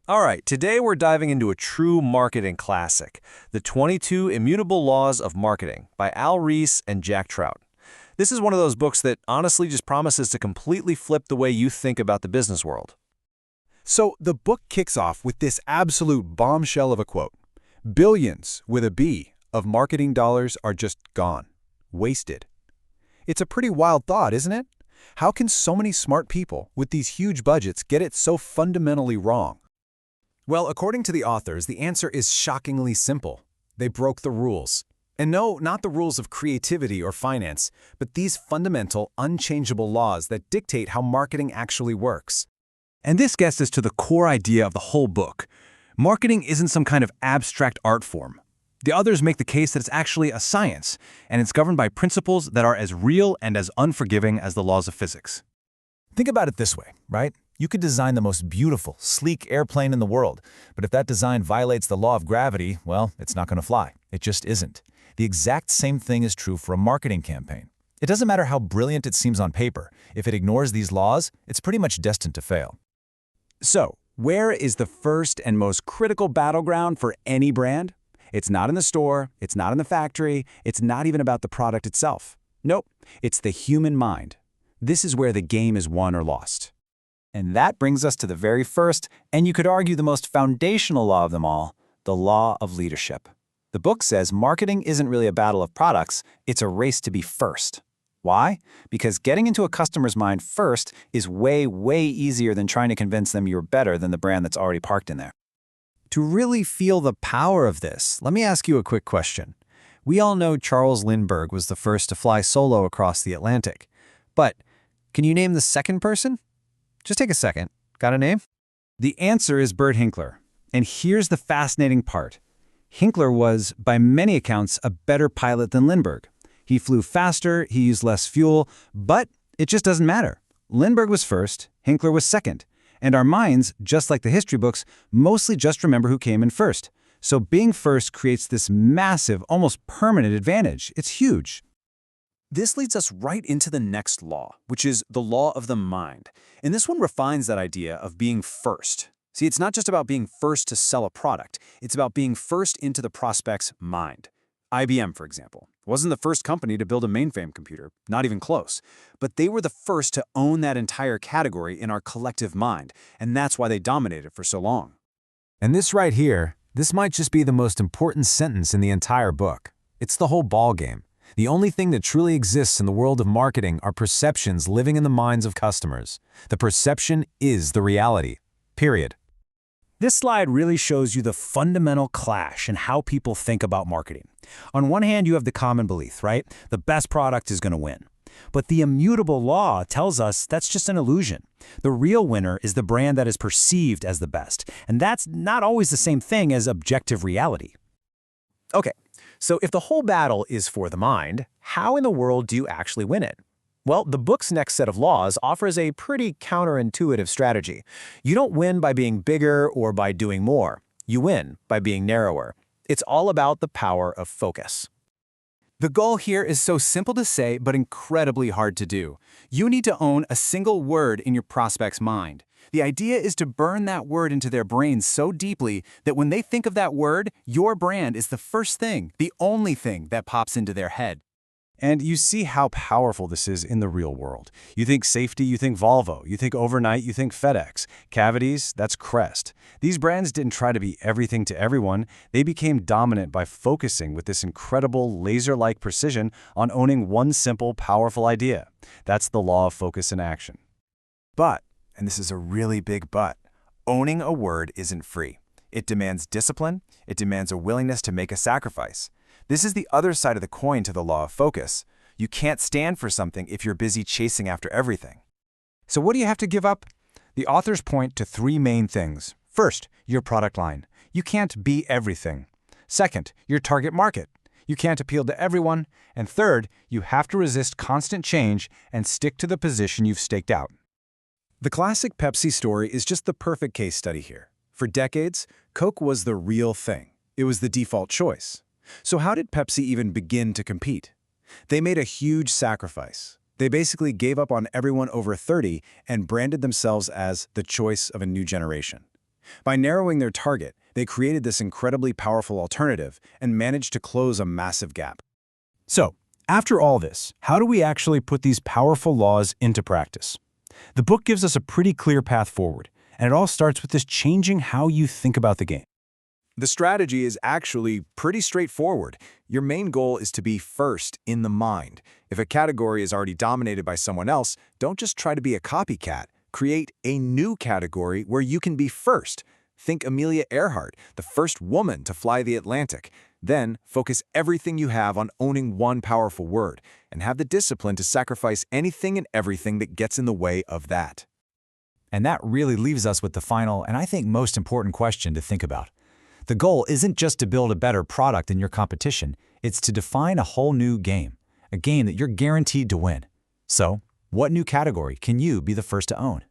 All right, today we're diving into a true marketing classic, The 22 Immutable Laws of Marketing by Ries and Jack Trout. This is one of those books that honestly just promises to completely flip the way you think about the business world. So the book kicks off with this absolute bombshell of a quote. Billions, with a B, of marketing dollars are just gone, wasted. It's a pretty wild thought, isn't it? How can so many smart people with these huge budgets get it so fundamentally wrong? Well, according to the authors, the answer is shockingly simple. They broke the rules. And no, not the rules of creativity or finance, but these fundamental, unchangeable laws that dictate how marketing actually works. And this gets us to the core idea of the whole book. Marketing isn't some kind of abstract art form. The others make the case that it's actually a science, and it's governed by principles that are as real and as unforgiving as the laws of physics. Think about it this way, right? You could design the most beautiful, sleek airplane in the world, but if that design violates the law of gravity, well, it's not going to fly. It just isn't. The exact same thing is true for a marketing campaign. It doesn't matter how brilliant it seems on paper. If it ignores these laws, it's pretty much destined to fail. So, where is the first and most critical battleground for any brand? It's not in the store, it's not in the factory, it's not even about the product itself. Nope, it's the human mind. This is where the game is won or lost. And that brings us to the very first, and you could argue the most foundational law of them all, the law of leadership. The book says marketing isn't really a battle of products, it's a race to be first. Why? Because getting into a customer's mind first is way, way easier than trying to convince them you're better than the brand that's already parked in there. To really feel the power of this, let me ask you a quick question. We all know Charles Lindbergh was the first to fly solo across the Atlantic. But can you name the second person? Just take a second. Got a name? The answer is Bert Hinkler. And here's the fascinating part. Hinkler was, by many accounts, a better pilot than Lindbergh. He flew faster, he used less fuel, but it just doesn't matter. Lindbergh was first, Hinkler was second. And our minds, just like the history books, mostly just remember who came in first. So being first creates this massive, almost permanent advantage. It's huge. This leads us right into the next law, which is the law of the mind. And this one refines that idea of being first. See, it's not just about being first to sell a product. It's about being first into the prospect's mind. IBM, for example, wasn't the first company to build a mainframe computer, not even close. But they were the first to own that entire category in our collective mind, and that's why they dominated for so long. And this right here, this might just be the most important sentence in the entire book. It's the whole ballgame. The only thing that truly exists in the world of marketing are perceptions living in the minds of customers. The perception is the reality. Period. This slide really shows you the fundamental clash in how people think about marketing. On one hand, you have the common belief, right? The best product is going to win. But the immutable law tells us that's just an illusion. The real winner is the brand that is perceived as the best. And that's not always the same thing as objective reality. Okay, so if the whole battle is for the mind, how in the world do you actually win it? Well, the book's next set of laws offers a pretty counterintuitive strategy. You don't win by being bigger or by doing more. You win by being narrower. It's all about the power of focus. The goal here is so simple to say, but incredibly hard to do. You need to own a single word in your prospect's mind. The idea is to burn that word into their brains so deeply that when they think of that word, your brand is the first thing, the only thing that pops into their head. And you see how powerful this is in the real world. You think safety, you think Volvo. You think overnight, you think FedEx. Cavities, that's Crest. These brands didn't try to be everything to everyone. They became dominant by focusing with this incredible laser-like precision on owning one simple, powerful idea. That's the law of focus in action. But, and this is a really big but, owning a word isn't free. It demands discipline. It demands a willingness to make a sacrifice. This is the other side of the coin to the law of focus. You can't stand for something if you're busy chasing after everything. So what do you have to give up? The authors point to three main things. First, your product line. You can't be everything. Second, your target market. You can't appeal to everyone. And third, you have to resist constant change and stick to the position you've staked out. The classic Pepsi story is just the perfect case study here. For decades, Coke was the real thing. It was the default choice. So how did Pepsi even begin to compete? They made a huge sacrifice. They basically gave up on everyone over 30 and branded themselves as the choice of a new generation. By narrowing their target, they created this incredibly powerful alternative and managed to close a massive gap. So, after all this, how do we actually put these powerful laws into practice? The book gives us a pretty clear path forward, and it all starts with this changing how you think about the game. The strategy is actually pretty straightforward. Your main goal is to be first in the mind. If a category is already dominated by someone else, don't just try to be a copycat. Create a new category where you can be first. Think Amelia Earhart, the first woman to fly the Atlantic. Then focus everything you have on owning one powerful word, and have the discipline to sacrifice anything and everything that gets in the way of that. And that really leaves us with the final and I think most important question to think about. The goal isn't just to build a better product than your competition, it's to define a whole new game, a game that you're guaranteed to win. So, what new category can you be the first to own?